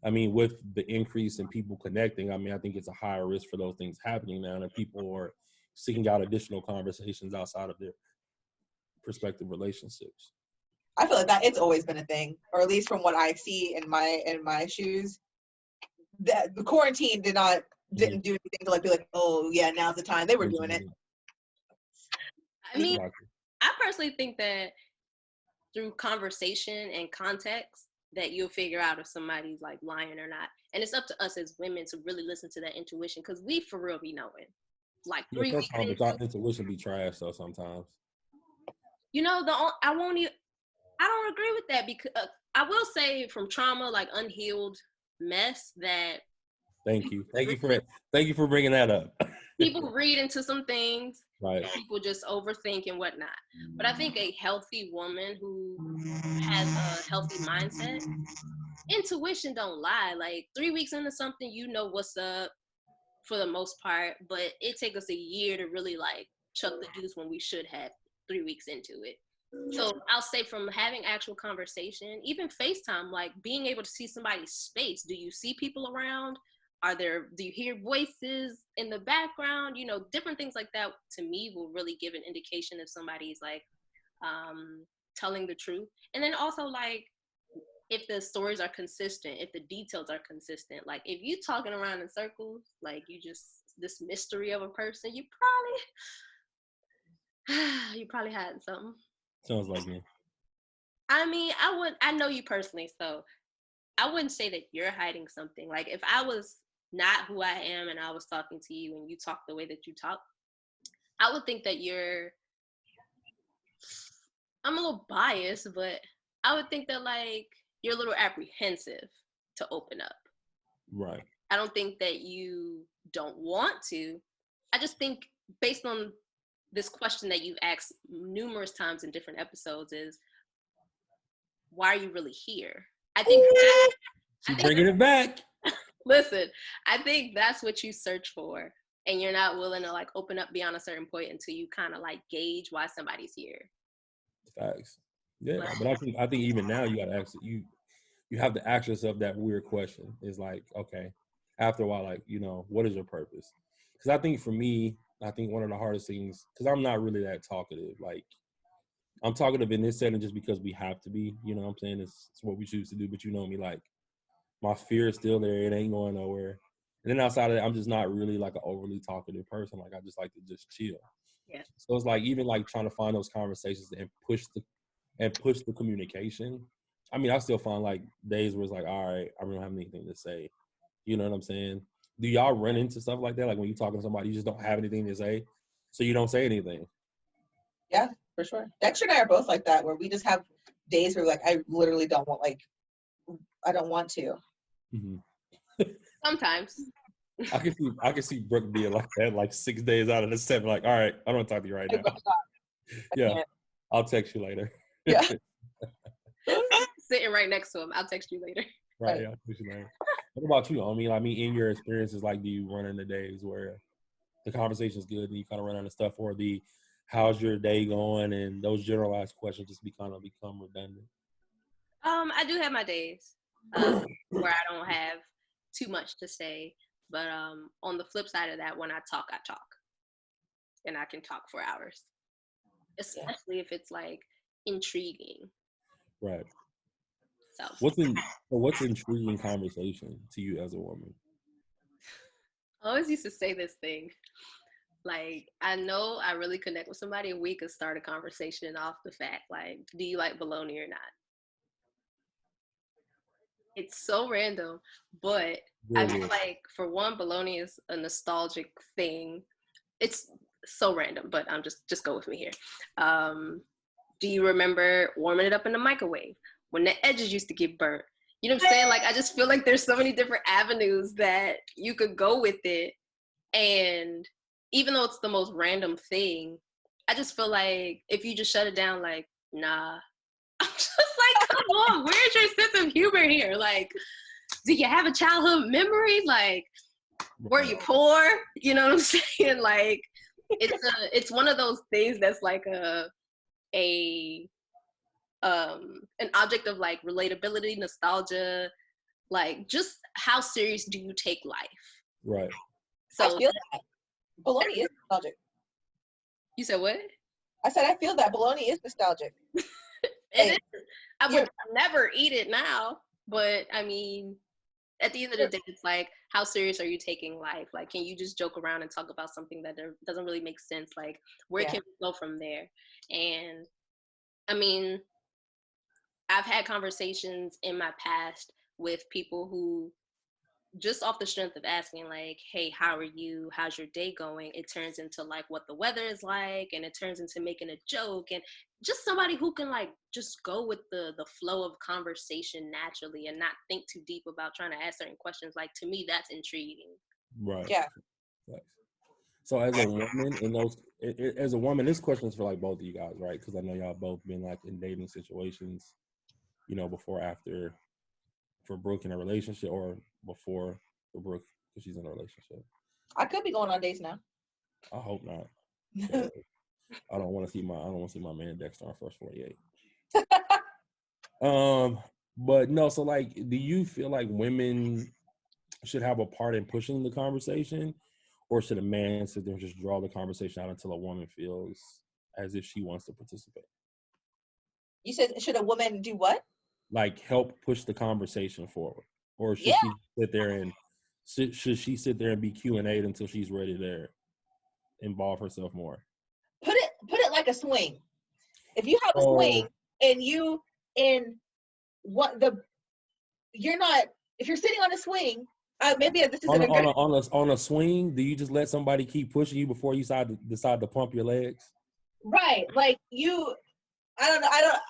I mean, with the increase in people connecting, I mean, I think it's a higher risk for those things happening now, and people are seeking out additional conversations outside of their prospective relationships. I feel like that it's always been a thing, or at least from what I see in my shoes. That the quarantine didn't do anything to like be like, oh yeah, now's the time. They were doing it. I mean, I personally think that through conversation and context that you'll figure out if somebody's like lying or not. And it's up to us as women to really listen to that intuition, because we for real be knowing. Like 3 weeks. Sometimes our intuition be trash though sometimes. You know, I don't agree with that, because I will say from trauma, like unhealed mess, that Thank you for bringing that up. People read into some things. Right. People just overthink and whatnot. But I think a healthy woman who has a healthy mindset, intuition don't lie. Like 3 weeks into something, you know what's up for the most part, but it takes us a year to really like chuck the deuce when we should have 3 weeks into it. So I'll say from having actual conversation, even FaceTime, like being able to see somebody's space. Do you see people around? Do you hear voices in the background? You know, different things like that to me will really give an indication if somebody's like telling the truth. And then also like if the stories are consistent, if the details are consistent. Like if you talking around in circles, like you just this mystery of a person, you probably hiding something. Sounds like me. I mean, I know you personally, so I wouldn't say that you're hiding something. Like if I was not who I am and I was talking to you and you talk the way that you talk, I would think that I'm a little biased, but I would think that like you're a little apprehensive to open up. Right. I don't think that you don't want to. I just think based on this question that you've asked numerous times in different episodes is, why are you really here? I think she's bringing it back. Listen, I think that's what you search for, and you're not willing to like open up beyond a certain point until you kind of like gauge why somebody's here. Facts. Yeah, but I think even now you gotta ask you have to ask yourself that weird question. It's like, okay, after a while, like, you know, what is your purpose? Because I think for me, I think one of the hardest things, because I'm not really that talkative. Like, I'm talkative in this setting just because we have to be. You know what I'm saying? It's what we choose to do. But you know me, like, my fear is still there. It ain't going nowhere. And then outside of that, I'm just not really like an overly talkative person. Like, I just like to just chill. Yeah. So it's like even like trying to find those conversations and push the communication. I mean, I still find like days where it's like, all right, I don't have anything to say. You know what I'm saying? Do y'all run into stuff like that? Like when you're talking to somebody, you just don't have anything to say, so you don't say anything. Yeah, for sure. Dexter and I are both like that, where we just have days where like I literally don't want to. Mm-hmm. Sometimes. I can see Brooke being like that, like 6 days out of the 7. Like, all right, I don't want to talk to you right now. Yeah, I'll text you later. Yeah. Sitting right next to him. I'll text you later. Right. Yeah, I'll text you later. What about you? I mean, in your experiences, like, do you run into days where the conversation's good and you kind of run out of stuff, or the how's your day going and those generalized questions just become redundant? I do have my days where I don't have too much to say, but on the flip side of that, when I talk, and I can talk for hours, especially if it's like intriguing. Right. So what's intriguing conversation to you as a woman? I always used to say this thing. Like, I know I really connect with somebody and we could start a conversation off the fact, like, do you like bologna or not? It's so random, but I feel like for one, bologna is a nostalgic thing. It's so random, but just go with me here. Do you remember warming it up in the microwave when the edges used to get burnt? You know what I'm saying? Like, I just feel like there's so many different avenues that you could go with it. And even though it's the most random thing, I just feel like if you just shut it down, like, nah, I'm just like, come on, where's your sense of humor here? Like, do you have a childhood memory? Like, were you poor? You know what I'm saying? Like, it's one of those things that's like an object of like relatability, nostalgia, like just how serious do you take life? Right. So I feel that bologna is nostalgic. You said what? I said I feel that bologna is nostalgic. It is. I would never eat it now, but I mean, at the end of the day, it's like, how serious are you taking life? Like, can you just joke around and talk about something that doesn't really make sense? Like, where can we go from there? And I mean, I've had conversations in my past with people who, just off the strength of asking, like, hey, how are you? How's your day going? It turns into like what the weather is like, and it turns into making a joke, and just somebody who can like just go with the flow of conversation naturally and not think too deep about trying to ask certain questions. Like, to me, that's intriguing. Right. Yeah. So as a woman, this question is for like both of you guys, right? Because I know y'all both been like in dating situations, you know, before, after, for Brooke in a relationship, or before for Brooke because she's in a relationship. I could be going on dates now. I hope not. I don't want to see my man Dexter on First 48. But no, so like, do you feel like women should have a part in pushing the conversation, or should a man sit there and just draw the conversation out until a woman feels as if she wants to participate? You said, should a woman do what? Like, help push the conversation forward, or should she sit there and be Q&A'd until she's ready to involve herself more? Put it like a swing. If you have a swing and if you're sitting on a swing, maybe this isn't on a swing. Do you just let somebody keep pushing you before you decide to pump your legs? Right, like I don't know.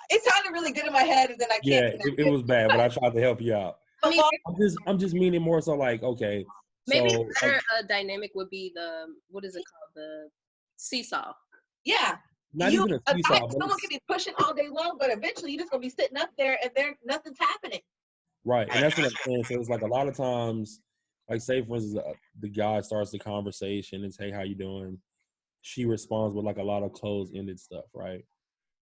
It sounded really good in my head, and then I can't. Yeah, it was bad, but I tried to help you out. I mean, I'm just meaning more so like, okay. Maybe so, a better dynamic would be what is it called? The seesaw. Yeah. Not even a seesaw. Someone can be pushing all day long, but eventually you're just gonna be sitting up there and nothing's happening. Right, and that's what I'm saying. So it's like a lot of times, like, say for instance, the guy starts the conversation and say, "How you doing?" She responds with like a lot of closed-ended stuff, right?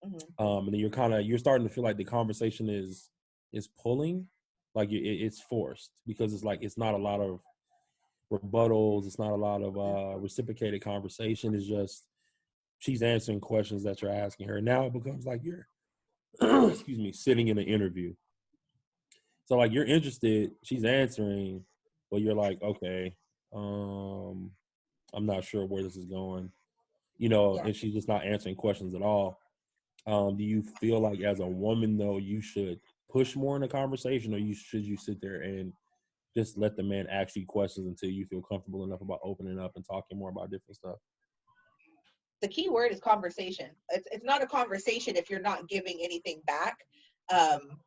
Mm-hmm. And then you're starting to feel like the conversation is pulling, like it's forced, because it's like it's not a lot of rebuttals, it's not a lot of reciprocated conversation. It's just she's answering questions that you're asking her. Now it becomes like you're excuse me, sitting in an interview. So like, you're interested, she's answering, but you're like, okay, I'm not sure where this is going, you know, and she's just not answering questions at all. Do you feel like as a woman though, you should push more in the conversation, or should you sit there and just let the man ask you questions until you feel comfortable enough about opening up and talking more about different stuff? The key word is conversation. It's not a conversation if you're not giving anything back.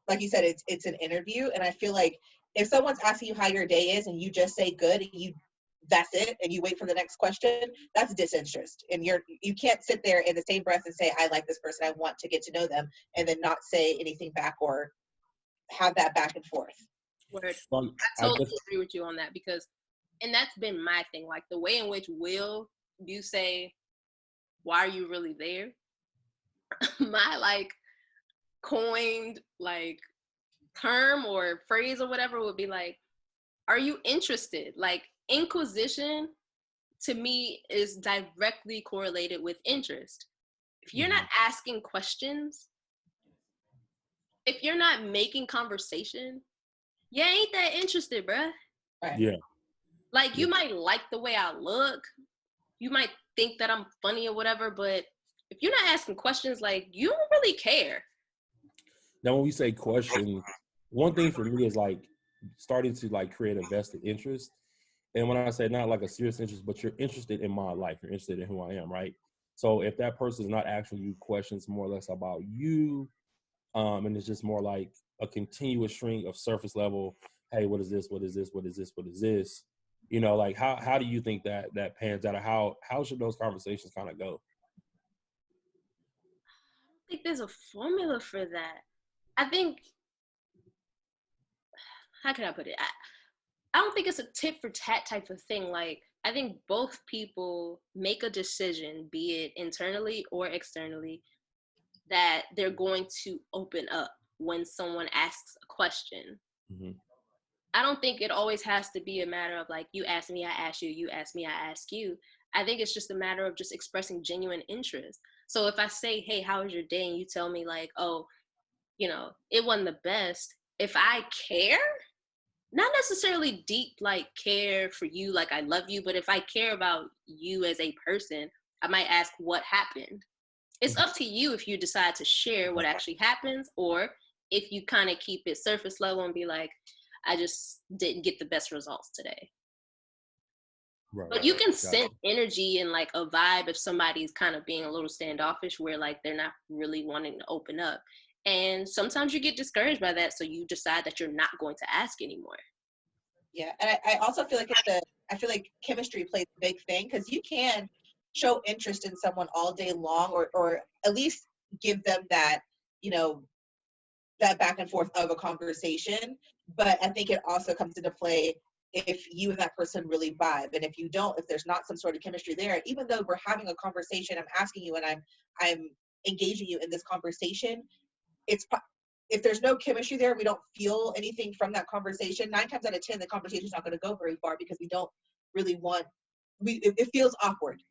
Like you said, it's an interview, and I feel like if someone's asking you how your day is and you just say good, and that's it, and you wait for the next question, that's disinterest. And you can't sit there in the same breath and say, I like this person, I want to get to know them, and then not say anything back or have that back and forth. Word. I totally agree with you on that, and that's been my thing. Like, the way in which you say, why are you really there? My like coined like term or phrase or whatever would be like, are you interested? Like, inquisition to me is directly correlated with interest. If you're not asking questions, if you're not making conversation, you ain't that interested, bruh. Right. Yeah. Like, you might like the way I look, you might think that I'm funny or whatever, but if you're not asking questions, like, you don't really care. Now, when we say questions, one thing for me is like starting to like create a vested interest. And when I say not like a serious interest, but you're interested in my life, you're interested in who I am, right? So if that person is not asking you questions more or less about you, and it's just more like a continuous string of surface level, hey, what is this? What is this? What is this? What is this? You know, like how do you think that pans out? Or how should those conversations kind of go? I think there's a formula for that. I think, how can I put it? I don't think it's a tit for tat type of thing. Like, I think both people make a decision, be it internally or externally, that they're going to open up when someone asks a question. Mm-hmm. I don't think it always has to be a matter of like, you ask me, I ask you, you ask me, I ask you. I think it's just a matter of just expressing genuine interest. So if I say, hey, how was your day? And you tell me like, oh, it wasn't the best. If I care, not necessarily deep like care for you, like I love you, but if I care about you as a person, I might ask what happened. It's up to you if you decide to share what actually happens, or if you kind of keep it surface level and be like, I just didn't get the best results today. Right, But you can gotcha. sense energy and like a vibe if somebody's kind of being a little standoffish, where like they're not really wanting to open up. And sometimes you get discouraged by that, so you decide that you're not going to ask anymore. Yeah, and I also feel like I feel like chemistry plays a big thing, because you can show interest in someone all day long, or at least give them that, that back and forth of a conversation. But I think it also comes into play if you and that person really vibe. And if you don't, if there's not some sort of chemistry there, even though we're having a conversation, I'm asking you and I'm engaging you in this conversation, if there's no chemistry there, we don't feel anything from that conversation, 9 times out of 10 the conversation's not going to go very far, because we don't really want, it feels awkward.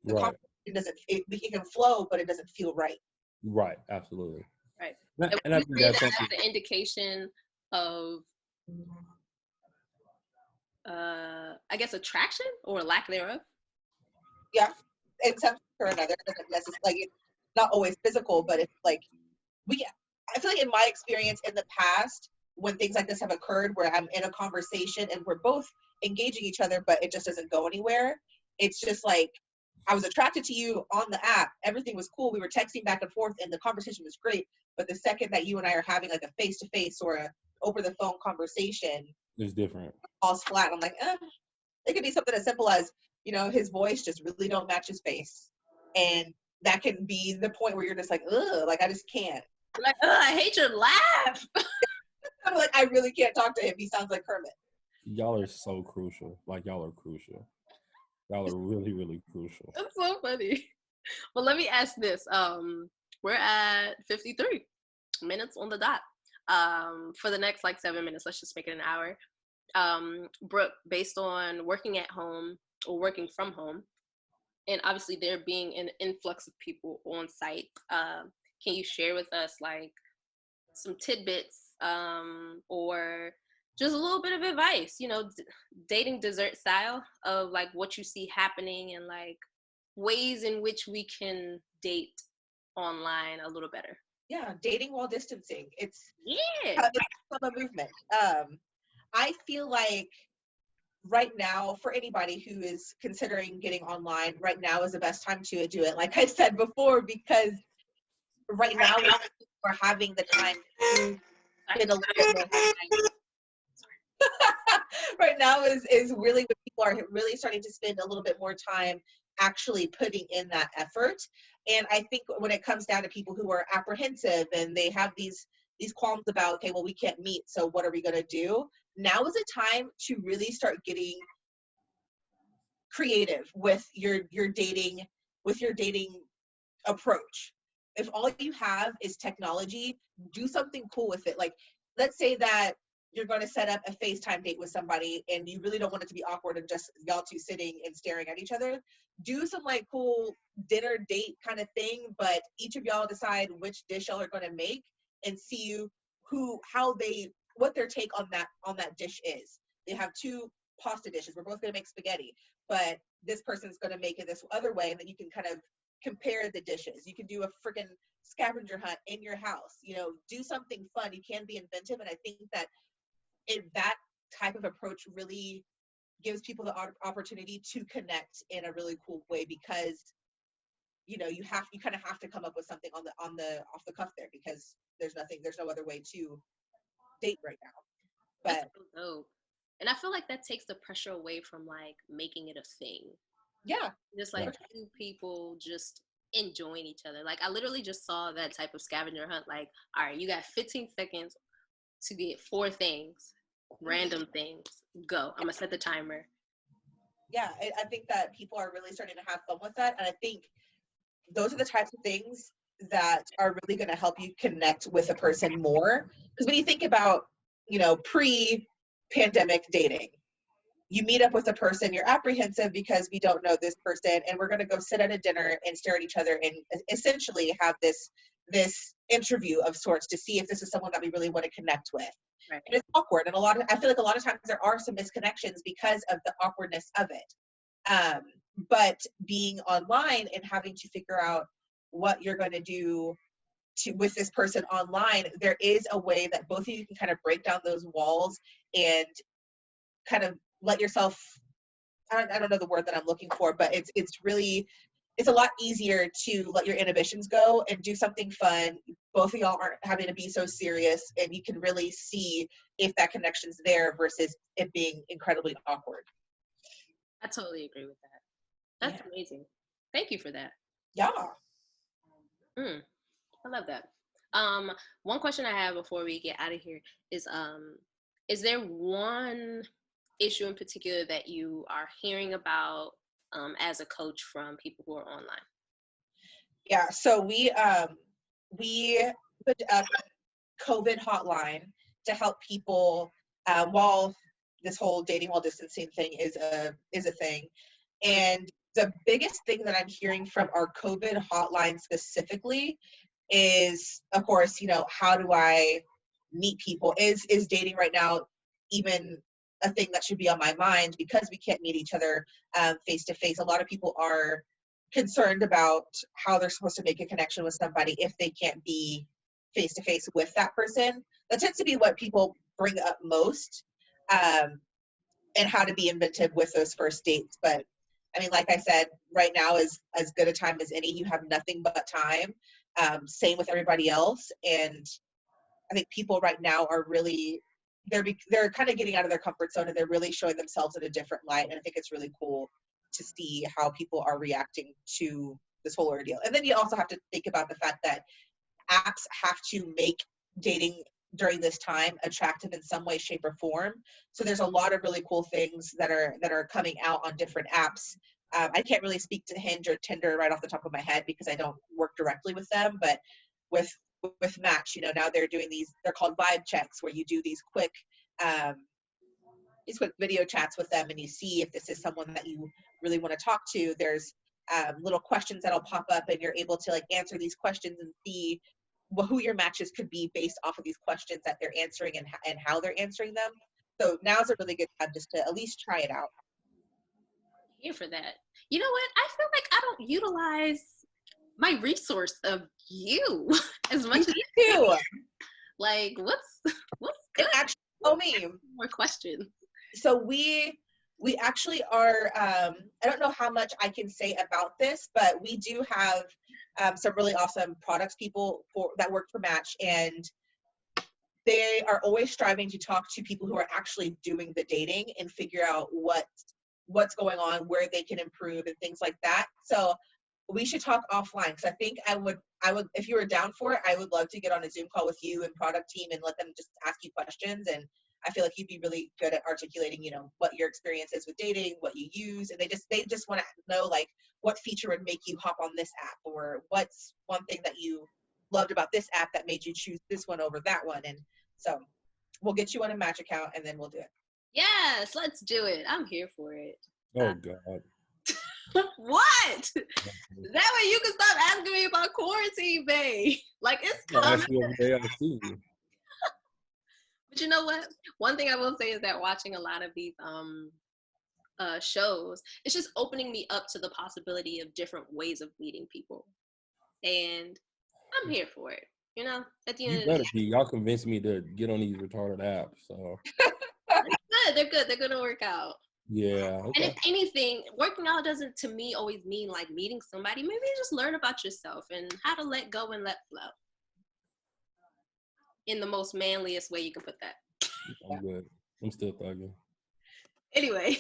The Right. conversation doesn't, it can flow, but it doesn't feel right. Right, absolutely. Right. And I think that's that's something. the indication of, I guess, attraction or lack thereof. Yeah, in some or another, it doesn't necessarily, like, it's not always physical, but it's like, I feel like in my experience in the past, when things like this have occurred, where I'm in a conversation and we're both engaging each other, but it just doesn't go anywhere, it's just like, I was attracted to you on the app, everything was cool, we were texting back and forth, and the conversation was great, but the second that you and I are having like a face-to-face or a over the phone conversation, It's different. falls flat. I'm like, it could be something as simple as, his voice just really don't match his face, and that can be the point where you're just like, ugh, like I just can't. Like, I hate your laugh. I'm like, I really can't talk to him. He sounds like Kermit. Y'all are so crucial. Like, y'all are crucial. Y'all are really, really crucial. That's so funny. Well, let me ask this. We're at 53 minutes on the dot. For the next like 7 minutes, let's just make it an hour. Brooke, based on working at home or working from home, and obviously there being an influx of people on site, can you share with us like some tidbits, or just a little bit of advice, dating dessert style, of like what you see happening and like ways in which we can date online a little better? Yeah, dating while distancing. It's Yeah. a movement. I feel like right now, for anybody who is considering getting online, right now is the best time to do it. Like I said before, because right now we're having the time to spend a little bit more time. Right now is really when people are really starting to spend a little bit more time actually putting in that effort. And I think when it comes down to people who are apprehensive and they have these qualms about, okay, well, we can't meet, so what are we going to do? Now is a time to really start getting creative with your dating approach. If all you have is technology, do something cool with it. Like, let's say that you're going to set up a FaceTime date with somebody and you really don't want it to be awkward and just y'all two sitting and staring at each other. Do some like cool dinner date kind of thing, but each of y'all decide which dish y'all are going to make and see what their take on that dish is. They have 2 pasta dishes. We're both going to make spaghetti, but this person's going to make it this other way, and then you can kind of compare the dishes. You can do a freaking scavenger hunt in your house. You know, do something fun. You can be inventive, and I think that that type of approach really gives people the opportunity to connect in a really cool way, because you know you kind of have to come up with something on the off the cuff there, because there's no other way to date right now. But that's so dope. And I feel like that takes the pressure away from like making it a thing. yeah, Just like two people just enjoying each other. Like I literally just saw that type of scavenger hunt. Like, all right, you got 15 seconds to get 4 things, random things. Go. I'm gonna set the timer. Yeah, I think that people are really starting to have fun with that, and I think those are the types of things that are really going to help you connect with a person more. Because when you think about, you know, pre-pandemic dating, you meet up with a person, you're apprehensive because we don't know this person, and we're going to go sit at a dinner and stare at each other and essentially have this interview of sorts to see if this is someone that we really want to connect with. Right. And it's awkward, and I feel like a lot of times there are some misconnections because of the awkwardness of it. But being online and having to figure out what you're going to do with this person online, there is a way that both of you can kind of break down those walls and kind of let yourself, I don't know the word that I'm looking for, but it's a lot easier to let your inhibitions go and do something fun. Both of y'all aren't having to be so serious, and you can really see if that connection's there versus it being incredibly awkward. I totally agree with that. That's amazing. Thank you for that. Yeah. I love that. One question I have before we get out of here is there one issue in particular that you are hearing about as a coach from people who are online? Yeah, so we put up COVID hotline to help people while this whole dating while distancing thing is a thing. And the biggest thing that I'm hearing from our COVID hotline specifically is, of course, you know, how do I meet people? Is dating right now even a thing that should be on my mind, because we can't meet each other face to face? A lot of people are concerned about how they're supposed to make a connection with somebody if they can't be face to face with that person. That tends to be what people bring up most, and how to be inventive with those first dates. But I mean, like I said, right now is as good a time as any. You have nothing but time. Same with everybody else. And I think people right now are really, they're kind of getting out of their comfort zone, and they're really showing themselves in a different light. And I think it's really cool to see how people are reacting to this whole ordeal. And then you also have to think about the fact that apps have to make dating during this time attractive in some way, shape, or form. So there's a lot of really cool things that are coming out on different apps. I can't really speak to Hinge or Tinder right off the top of my head because I don't work directly with them, but with Match, you know, now they're doing they're called vibe checks, where you do these quick video chats with them, and you see if this is someone that you really want to talk to. There's little questions that'll pop up, and you're able to like answer these questions and see who your matches could be based off of these questions that they're answering and how they're answering them. So now's a really good time just to at least try it out. Here for that. You know what? I feel like I don't utilize my resource of you as much as you do. Like, what's good? Actually, tell me More questions. So we actually are, I don't know how much I can say about this, but we do have some really awesome products people that work for Match, and they are always striving to talk to people who are actually doing the dating and figure out what's going on, where they can improve, and things like that. So we should talk offline, because I think I would, if you were down for it, I would love to get on a Zoom call with you and product team and let them just ask you questions. And I feel like you'd be really good at articulating, you know, what your experience is with dating, what you use, and they just want to know like what feature would make you hop on this app, or what's one thing that you loved about this app that made you choose this one over that one. And so we'll get you on a Match account, and then we'll do it. Yes, let's do it. I'm here for it. Oh God. What? That way you can stop asking me about quarantine, babe. Like, it's coming. But you know what? One thing I will say is that watching a lot of these shows, it's just opening me up to the possibility of different ways of meeting people. And I'm here for it. You know, at the end You of the better day, be. Y'all convinced me to get on these retarded apps. So they're good. They're going to work out. yeah, And if okay. anything, working out doesn't, to me, always mean like meeting somebody. Maybe just learn about yourself and how to let go and let flow in the most manliest way you can put that. I'm good. I'm still thugging. Anyway,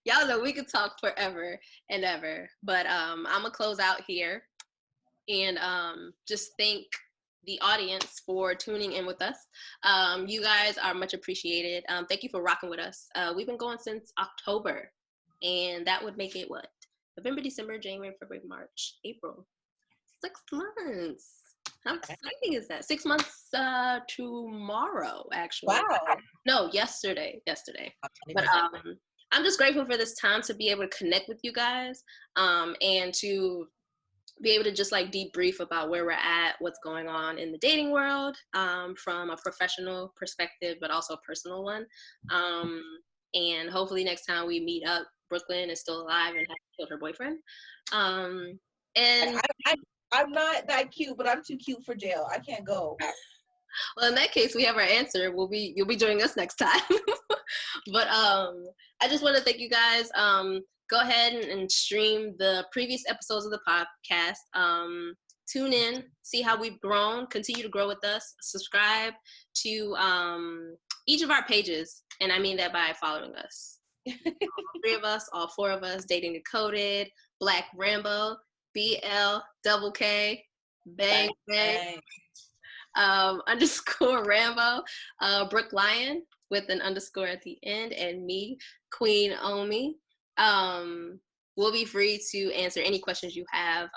y'all know we could talk forever and ever, but I'm gonna close out here and just thank the audience for tuning in with us. You guys are much appreciated. Thank you for rocking with us. We've been going since October, and that would make it what? November, December, January, February, March, April. 6 months. How exciting is that? 6 months tomorrow, actually. Wow. No, yesterday. But I'm just grateful for this time to be able to connect with you guys, and to be able to just like debrief about where we're at, what's going on in the dating world, from a professional perspective, but also a personal one. And hopefully next time we meet up, Brooklyn is still alive and hasn't killed her boyfriend. And I'm not that cute, but I'm too cute for jail. I can't go. well, in that case, we have our answer. You'll be joining us next time. But I just want to thank you guys. Go ahead and stream the previous episodes of the podcast. Tune in, see how we've grown, continue to grow with us. Subscribe to each of our pages, and I mean that by following us. All 3 of us, all 4 of us, Dating Decoded, Black Rambo, BL K, Bang Bang. _ Rambo, Brooke Lion with an underscore at the end, and me, Queen Omi. We'll be free to answer any questions you have.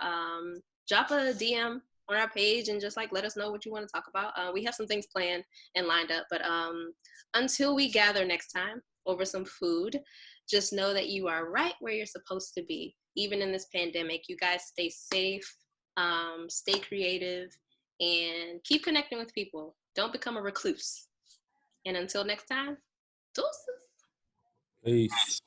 Drop a DM on our page and just like let us know what you want to talk about. We have some things planned and lined up, but until we gather next time over some food, just know that you are right where you're supposed to be. Even in this pandemic, you guys stay safe, stay creative, and keep connecting with people. Don't become a recluse. And until next time, deuces. Peace.